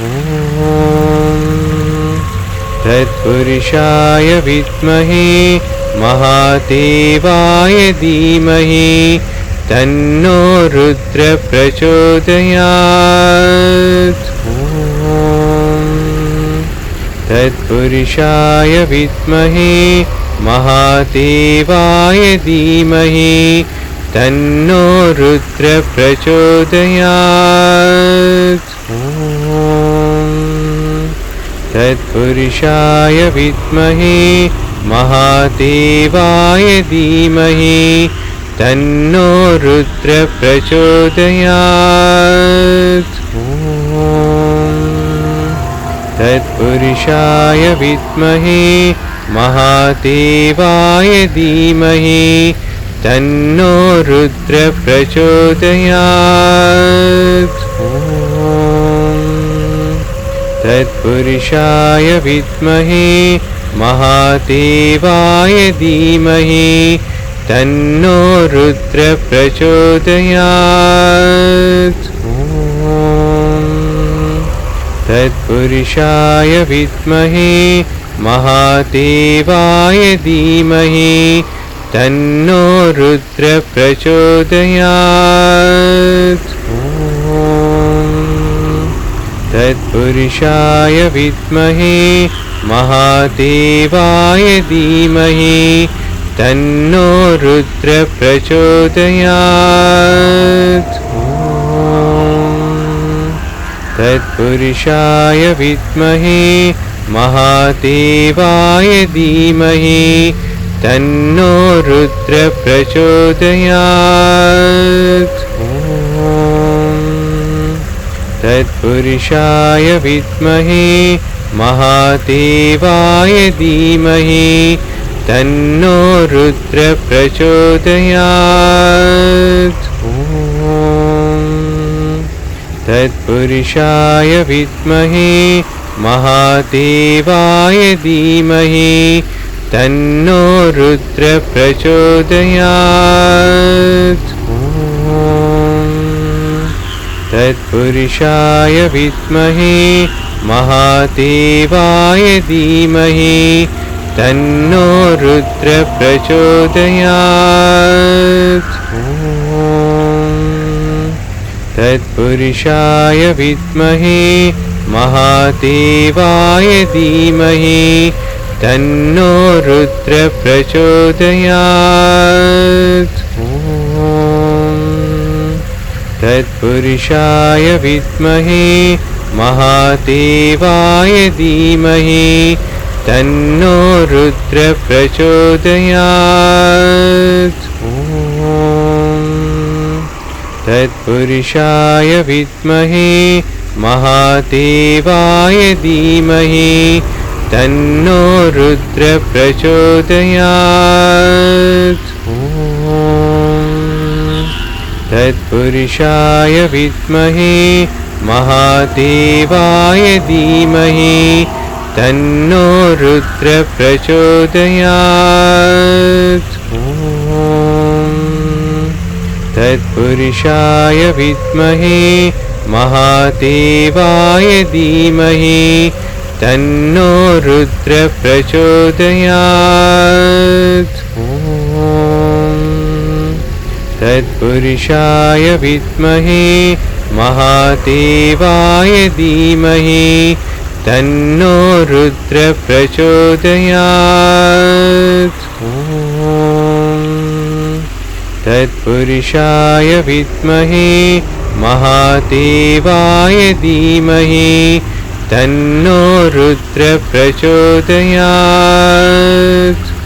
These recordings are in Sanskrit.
ॐ तत्पुरुषाय विद्महे महादेवाय धीमहि तन्नो रुद्र प्रचोदयात्। ॐ तत्पुरुषाय विद्महे महादेवाय धीमहि तन्नो रुद्र प्रचोदयात्। ॐ तत्पुरुषाय विद्महे महादेवाय धीमहि तन्नो रुद्र प्रचोदयात्। ॐ तत्पुरुषाय विद्महे महादेवाय धीमहि तन्नो रुद्र प्रचोदयात्। ॐ तत्पुरुषाय विद्महे महादेवाय धीमहि तन्नो रुद्र प्रचोदयात्। ॐ तत्पुरुषाय विद्महे महादेवाय धीमहि तन्नो रुद्र प्रचोदयात्। ॐ तत्पुरुषाय विद्महे महादेवाय धीमहि तन्नो रुद्र प्रचोदयात्। ॐ तत्पुरुषाय विद्महे महादेवाय धीमहि तन्नो रुद्र प्रचोदयात्। ॐ तत्पुरुषाय विद्महे महादेवाय धीमहि तन्नो रुद्र प्रचोदयात्। ॐ तत्पुरुषाय विद्महे महादेवाय धीमहि तन्नो रुद्र प्रचोदयात्। ॐ तत्पुरुषाय विद्महे महादेवाय धीमहि तन्नो रुद्र प्रचोदयात्। ॐ तत्पुरुषाय विद्महे महादेवाय धीमहि तन्नो रुद्र प्रचोदयात्। ॐ तत्पुरुषाय विद्महे महादेवाय धीमहि तन्नो रुद्र प्रचोदयात्। ॐ तत्पुरुषाय विद्महे महादेवाय धीमहि तन्नो रुद्र प्रचोदयात्। ॐ तत्पुरुषाय विद्महे महादेवाय धीमहि तन्नो रुद्र प्रचोदयात्। ॐ तत्पुरुषाय विद्महे महादेवाय धीमहि तन्नो रुद्र प्रचोदयात्। ॐ तत्पुरुषाय विद्महे महादेवाय धीमहि तन्नो रुद्र प्रचोदयात्। ॐ तत्पुरुषाय विद्महे महादेवाय धीमहि तन्नो रुद्र प्रचोदयात्।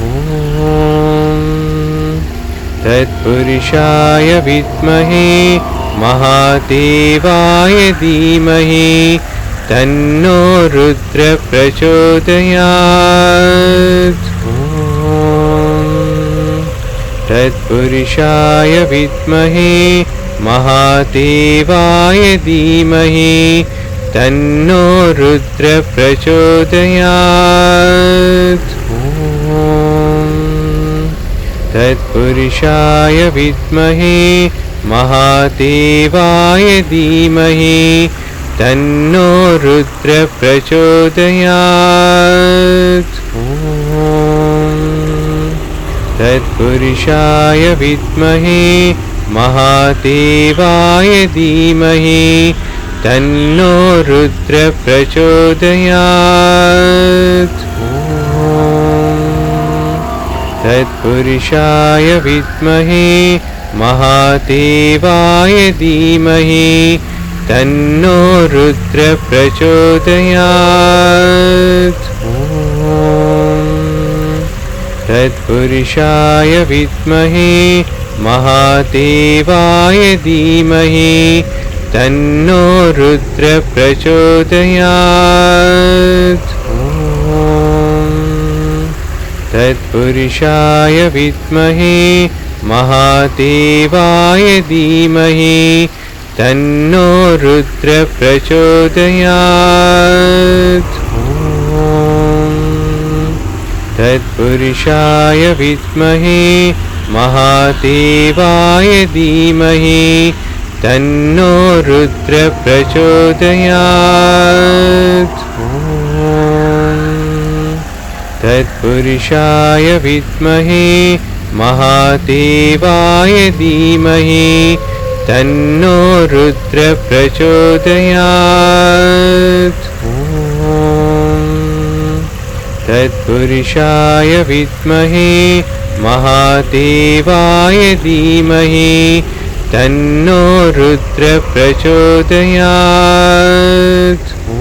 ॐ तत्पुरुषाय विद्महे महादेवाय धीमहि तन्नो रुद्र प्रचोदयात्। ॐ तत्पुरुषाय विद्महे महादेवाय धीमहि तन्नो रुद्र प्रचोदयात्। ॐ तत्पुरुषाय विद्महे महादेवाय धीमहि तन्नो रुद्र प्रचोदयात्। ॐ तत्पुरुषाय विद्महे महादेवाय धीमहि तन्नो रुद्र प्रचोदयात्। ॐ तत्पुरुषाय विद्महे महादेवाय धीमहि तन्नो रुद्र प्रचोदयात्। ॐ तत्पुरुषाय विद्महे महादेवाय धीमहि तन्नो रुद्र प्रचोदयात्। ॐ तत्पुरुषाय विद्महे महादेवाय धीमहि तन्नो रुद्र प्रचोदयात्। ॐ तत्पुरुषाय विद्महे महादेवाय धीमहि तन्नो रुद्र प्रचोदयात्। ॐ तत्पुरुषाय विद्महे महादेवाय धीमहि तन्नो रुद्र प्रचोदयात्। ॐ तत्पुरुषाय विद्महे महादेवाय धीमहि तन्नो रुद्र प्रचोदयात्। ॐ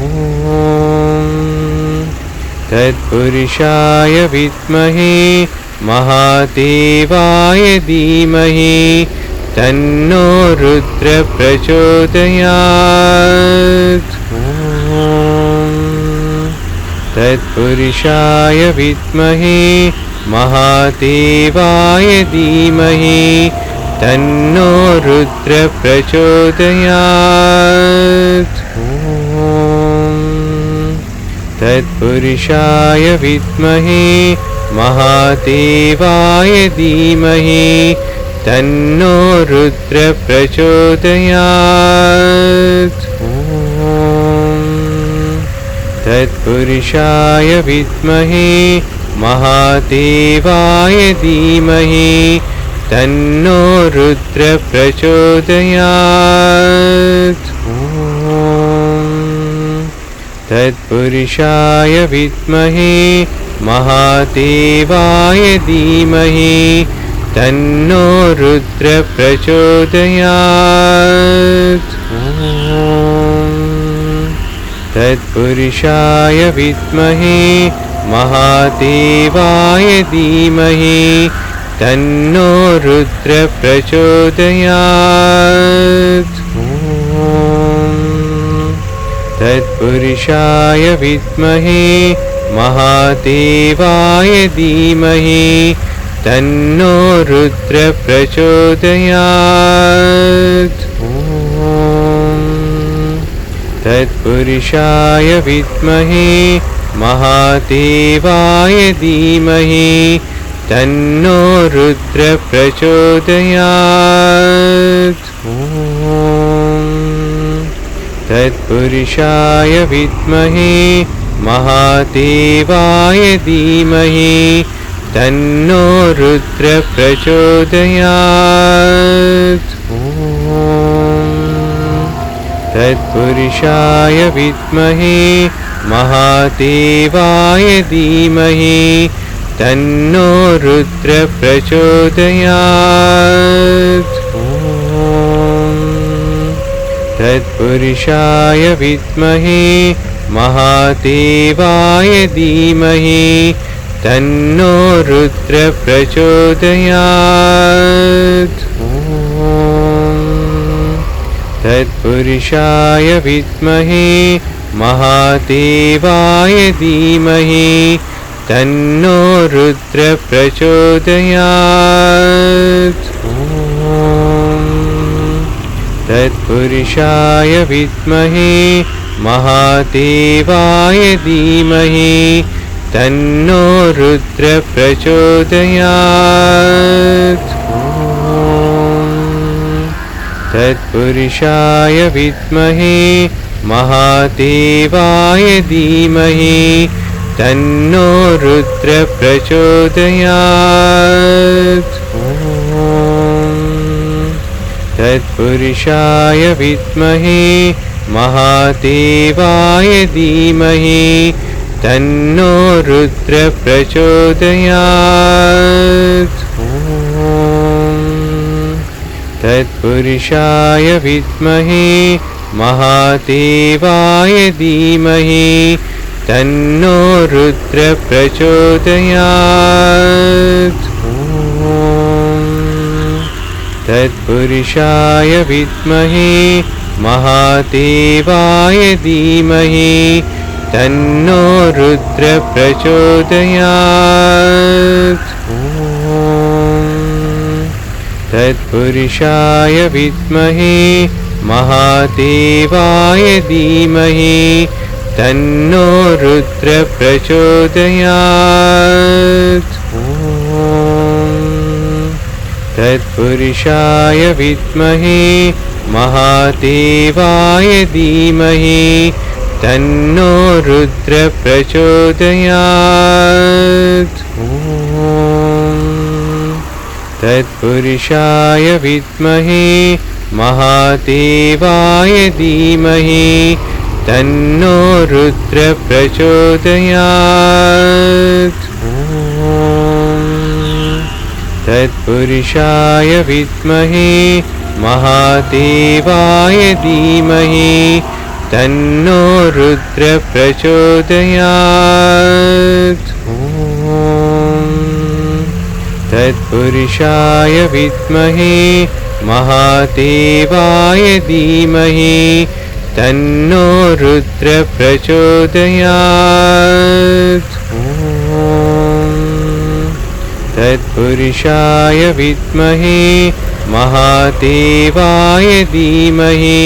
तत्पुरुषाय विद्महे महादेवाय धीमहि तन्नो रुद्र प्रचोदयात्। ॐ तत्पुरुषाय विद्महे महादेवाय धीमहि तन्नो रुद्र प्रचोदयात्। ॐ तत्पुरुषाय विद्महे महादेवाय धीमहि तन्नो रुद्र प्रचोदयात्। ॐ तत्पुरुषाय विद्महे महादेवाय धीमहि तन्नो रुद्र प्रचोदयात्। ॐ तत्पुरुषाय विद्महे महादेवाय धीमहि तन्नो रुद्र प्रचोदयात्। ॐ तत्पुरुषाय विद्महे महादेवाय धीमहि तन्नो रुद्र प्रचोदयात्। ॐ तत्पुरुषाय विद्महे महादेवाय धीमहि तन्नो रुद्र प्रचोदयात्। ॐ तत्पुरुषाय विद्महे महादेवाय धीमहि तन्नो रुद्र प्रचोदयात्। ॐ तत्पुरुषाय विद्महे महादेवाय धीमहि तन्नो रुद्र प्रचोदयात्। ॐ तत्पुरुषाय विद्महे महादेवाय धीमहि तन्नो रुद्र प्रचोदयात्। ॐ तत्पुरुषाय विद्महे महादेवाय धीमहि तन्नो रुद्र प्रचोदयात्। ॐ तत्पुरुषाय विद्महे महादेवाय धीमहि तन्नो रुद्र प्रचोदयात्। ॐ तत्पुरुषाय विद्महे महादेवाय धीमहि तन्नो रुद्र प्रचोदयात्। ॐ तत्पुरुषाय विद्महे महादेवाय धीमहि तन्नो रुद्र प्रचोदयात्। ॐ तत्पुरुषाय विद्महे महादेवाय धीमहि तन्नो रुद्र प्रचोदयात्। ॐ तत्पुरुषाय विद्महे महादेवाय धीमहि तन्नो रुद्र प्रचोदयात्। ॐ तत्पुरुषाय विद्महे महादेवाय धीमहि तन्नो रुद्र प्रचोदयात्। ॐ तत्पुरुषाय विद्महे महादेवाय धीमहि तन्नो रुद्र प्रचोदयात्। ॐ तत्पुरुषाय विद्महे महादेवाय धीमहि तन्नो रुद्र प्रचोदयात्। ॐ तत्पुरुषाय विद्महे महादेवाय धीमहि तन्नो रुद्र प्रचोदयात्। ॐ तत्पुरुषाय विद्महे महादेवाय धीमहि तन्नो रुद्र प्रचोदयात्। ॐ तत्पुरुषाय विद्महे महादेवाय धीमहि तन्नो रुद्र प्रचोदयात्। ॐ तत्पुरुषाय विद्महे महादेवाय धीमहि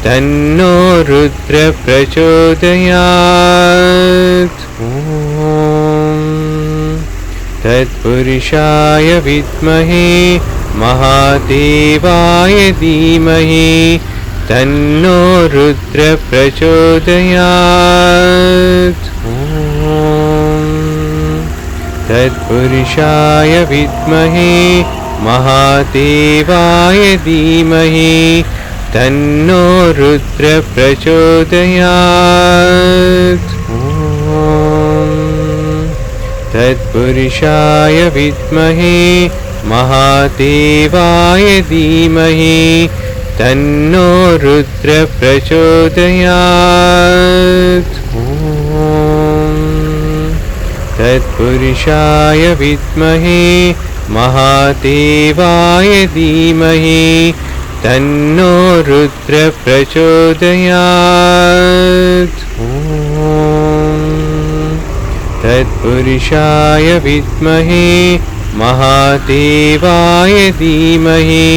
तन्नो रुद्र प्रचोदयात्। ॐ तत्पुरुषाय विद्महे महादेवाय धीमहि तन्नो रुद्र प्रचोदयात्। ॐ तत्पुरुषाय विद्महे महादेवाय धीमहि तन्नो रुद्र प्रचोदयात्। ॐ तत्पुरुषाय विद्महे महादेवाय धीमहि तन्नो रुद्र प्रचोदयात्। ॐ तत्पुरुषाय विद्महे महादेवाय धीमहि तन्नो रुद्र प्रचोदयात्। ॐ तत्पुरुषाय विद्महे महादेवाय धीमहि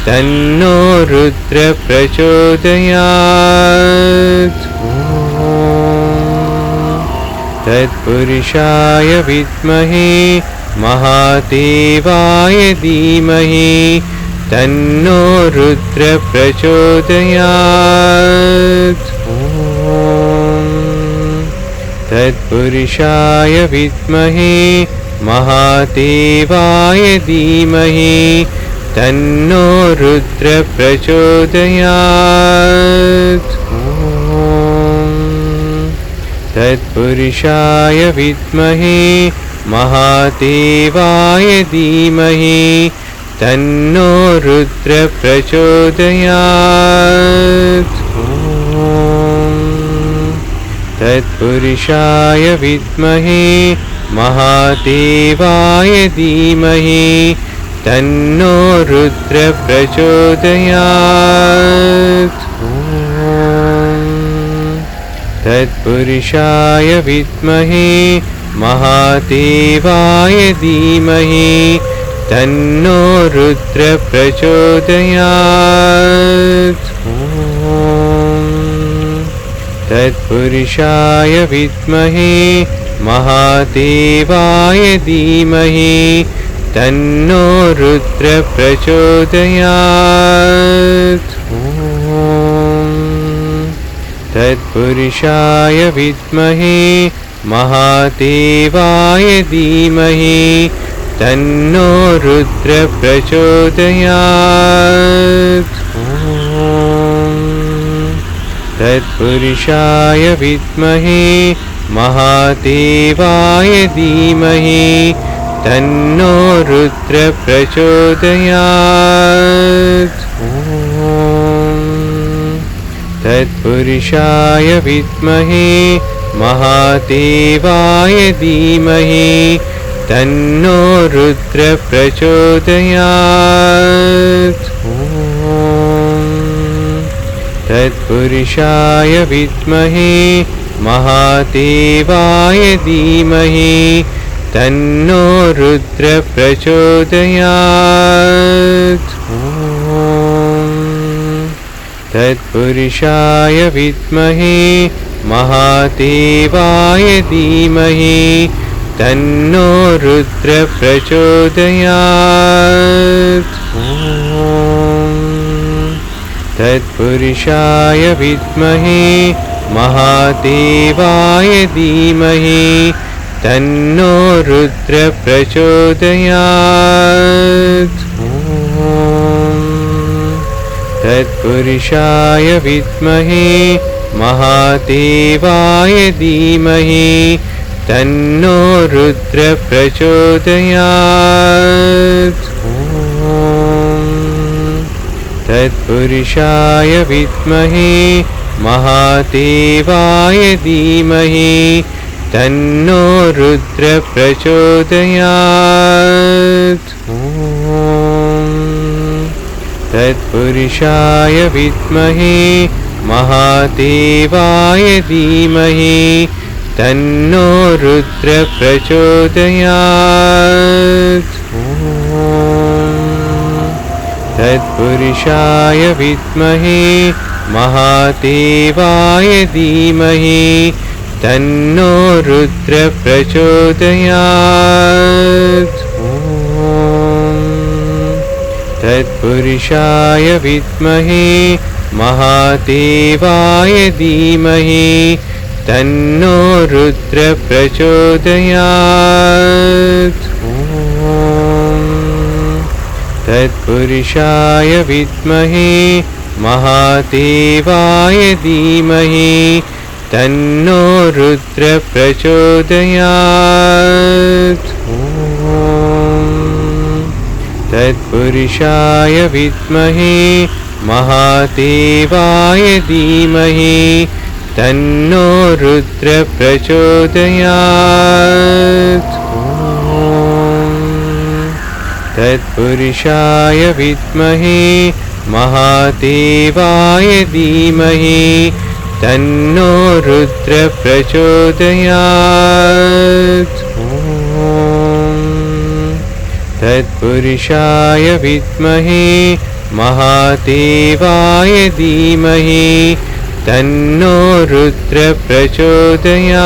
तन्नो रुद्र प्रचोदयात्। ॐ तत्पुरुषाय विद्महे महादेवाय धीमहि तन्नो रुद्र प्रचोदयात्। ॐ तत्पुरुषाय विद्महे महादेवाय धीमहि तन्नो रुद्र प्रचोदयात्। ॐ तत्पुरुषाय विद्महे महादेवाय धीमहि तन्नो रुद्र प्रचोदयात्। ॐ तत्पुरुषाय विद्महे महादेवाय धीमहि तन्नो रुद्र प्रचोदयात्। ॐ तत्पुरुषाय विद्महे महादेवाय धीमहि तन्नो रुद्र प्रचोदयात्। ॐ तत्पुरुषाय विद्महे महादेवाय धीमहि तन्नो रुद्र प्रचोदयात्। ॐ तत्पुरुषाय विद्महे महादेवाय धीमहि तन्नो रुद्र प्रचोदयात्। तत्पुरुषाय विद्महे महादेवाय धीमहि तन्नो रुद्र प्रचोदयात्। तत्पुरुषाय विद्महे महादेवाय धीमहि तन्नो रुद्र प्रचोदयात्। तत्पुरुषाय विद्महे महादेवाय धीमहि तन्नो रुद्र प्रचोदयात्। तत्पुरुषाय विद्महे महादेवाय धीमहि तन्नो रुद्र प्रचोदयात्। तत्पुरुषाय विद्महे महादेवाय धीमहि तन्नो रुद्र प्रचोदयात्। तत्पुरुषाय विद्महे महादेवाय धीमहि तन्नो रुद्र प्रचोदयात्। तत्पुरुषाय विद्महे महादेवाय धीमहि तन्नो रुद्र प्रचोदयात्। तत्पुरुषाय विद्महे महादेवाय धीमहि तन्नो रुद्र प्रचोदयात्। तत्पुरुषाय विद्महे महादेवाय धीमहि तन्नो रुद्र प्रचोदयात्। तत्पुरुषाय विद्महे महादेवाय धीमहि तन्नो रुद्र प्रचोदयात्। तत्पुरुषाय विद्महे महादेवाय धीमहि तन्नो रुद्र प्रचोदयात्। तत्पुरुषाय विद्महे महादेवाय धीमहि तन्नो रुद्र प्रचोदयात्। तत्पुरुषाय विद्महे महादेवाय धीमहि तन्नो रुद्र प्रचोदयात्। तत्पुरुषाय विद्महे महादेवाय धीमहि तन्नो रुद्र प्रचोदयात्।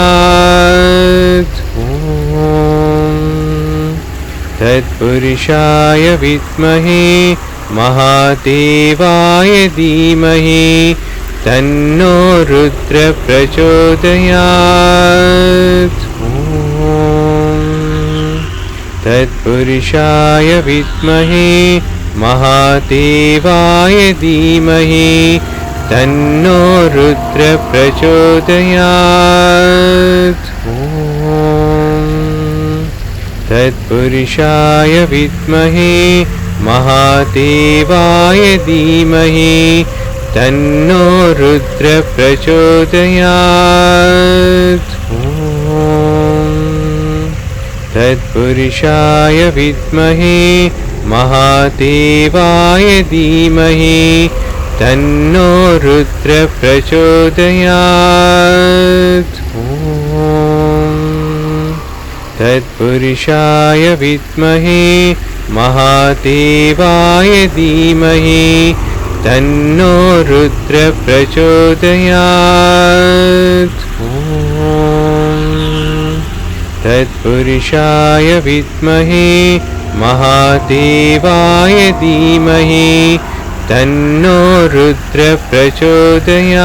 तत्पुरुषाय विद्महे महादेवाय धीमहि तन्नो रुद्र प्रचोदयात्। तत्पुरुषाय विद्महे महादेवाय धीमहि तन्नो रुद्र प्रचोदयात्। तत्पुरुषाय विद्महे महादेवाय धीमहि तन्नो रुद्र प्रचोदयात्। तत्पुरुषाय विद्महे महादेवाय धीमहि तन्नो रुद्र प्रचोदयात्। तत्पुरुषाय विद्महे महादेवाय धीमहि तन्नो रुद्र प्रचोदयात्। तत्पुरुषाय विद्महे महादेवाय धीमहि तन्नो रुद्र प्रचोदयात्।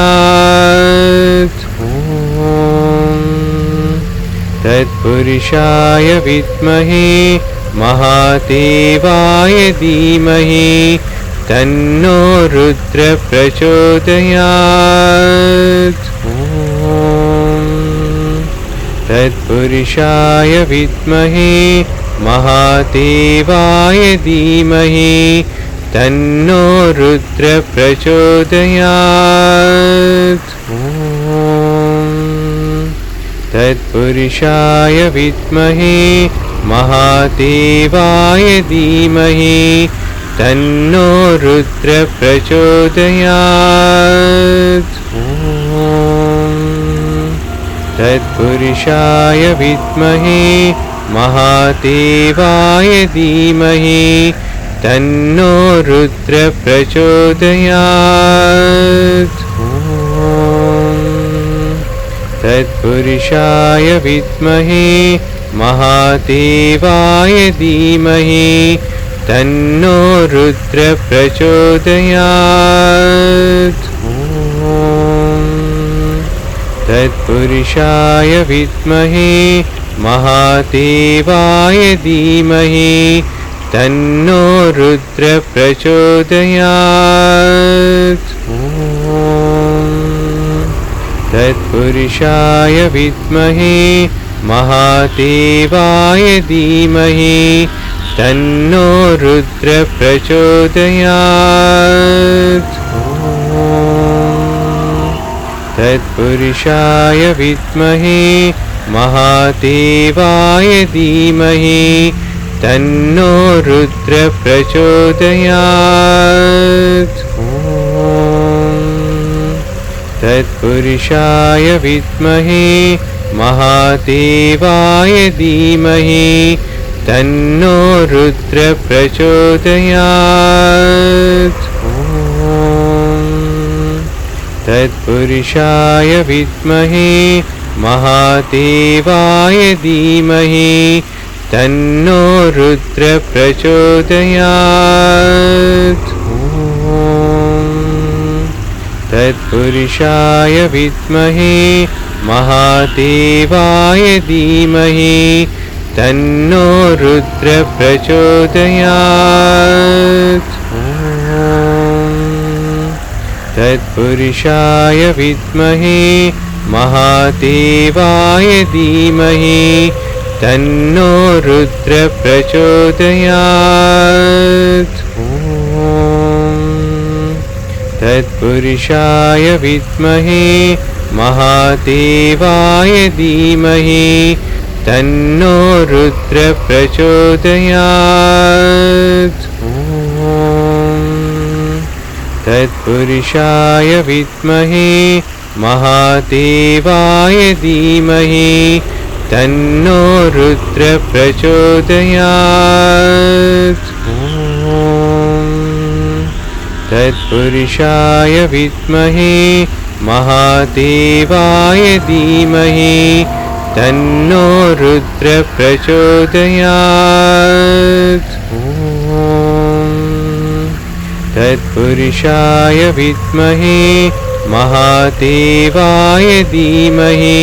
ॐ तत्पुरुषाय विद्महे महादेवाय धीमहि तन्नो रुद्र प्रचोदयात्। ॐ तत्पुरुषाय विद्महे महादेवाय धीमहि तन्नो रुद्र प्रचोदयात्। ॐ तत्पुरुषाय विद्महे महादेवाय धीमहि तन्नो रुद्र प्रचोदयात्। ॐ तत्पुरुषाय विद्महे महादेवाय धीमहि तन्नो रुद्र प्रचोदयात्। ॐ तत्पुरुषाय विद्महे महादेवाय धीमहि तन्नो रुद्र प्रचोदयात्। ॐ तत्पुरुषाय विद्महे महादेवाय धीमहि तन्नो रुद्र प्रचोदयात्। ॐ तत्पुरुषाय विद्महे महादेवाय धीमहि तन्नो रुद्र प्रचोदयात्। ॐ तत्पुरुषाय विद्महे महादेवाय धीमहि तन्नो रुद्र प्रचोदयात्। ॐ तत्पुरुषाय विद्महे महादेवाय धीमहि तन्नो रुद्र प्रचोदयात्। ॐ तत्पुरुषाय विद्महे महादेवाय धीमहि तन्नो रुद्र प्रचोदयात्। ॐ तत्पुरुषाय विद्महे महादेवाय धीमहि तन्नो रुद्र प्रचोदयात्। ॐ तत्पुरुषाय विद्महे महादेवाय धीमहि तन्नो रुद्र प्रचोदयात्। ॐ तत्पुरुषाय विद्महे महादेवाय धीमहि तन्नो रुद्र प्रचोदयात्। ॐ तत्पुरुषाय विद्महे महादेवाय धीमहि तन्नो रुद्र प्रचोदयात्। ॐ तत्पुरुषाय विद्महे महादेवाय धीमहि तन्नो रुद्र प्रचोदयात्। ॐ तत्पुरुषाय विद्महे महादेवाय धीमहि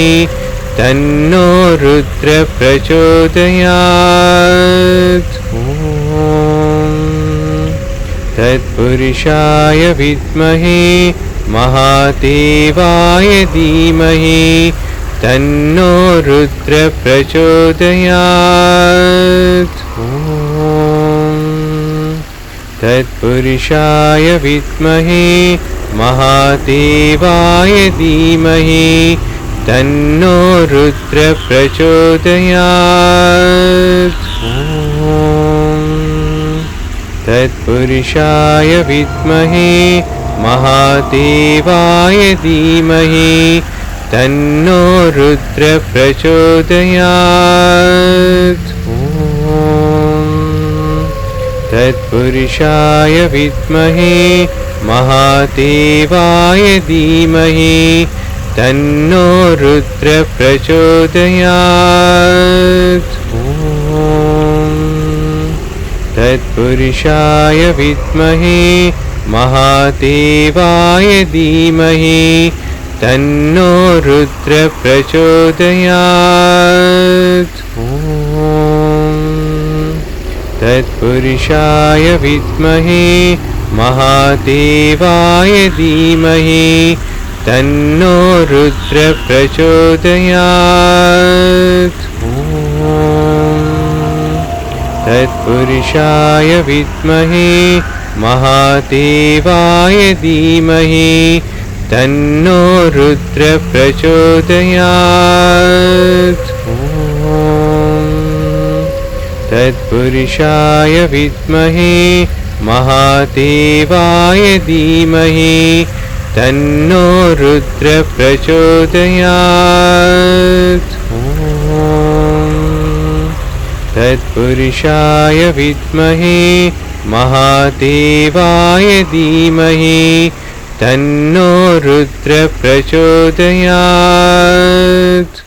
तन्नो रुद्र प्रचोदयात्। ॐ तत्पुरुषाय विद्महे महादेवाय धीमहि तन्नो रुद्र प्रचोदयात्। ॐ तत्पुरुषाय विद्महे महादेवाय धीमहि तन्नो रुद्र प्रचोदयात्। ॐ तत्पुरुषाय विद्महे महादेवाय धीमहि तन्नो रुद्र प्रचोदयात्। ॐ तत्पुरुषाय विद्महे महादेवाय धीमहि तन्नो रुद्र प्रचोदयात्। ॐ तत्पुरुषाय विद्महे महादेवाय धीमहि तन्नो रुद्र प्रचोदयात्। ॐ तत्पुरुषाय विद्महे महादेवाय धीमहि तन्नो रुद्र प्रचोदयात्। ॐ तत्पुरुषाय विद्महे महादेवाय धीमहि तन्नो रुद्र प्रचोदयात्। ॐ तत्पुरुषाय विद्महे महादेवाय धीमहि तन्नो रुद्र प्रचोदयात्। ॐ तत्पुरुषाय विद्महे महादेवाय धीमहि तन्नो रुद्र प्रचोदयात्।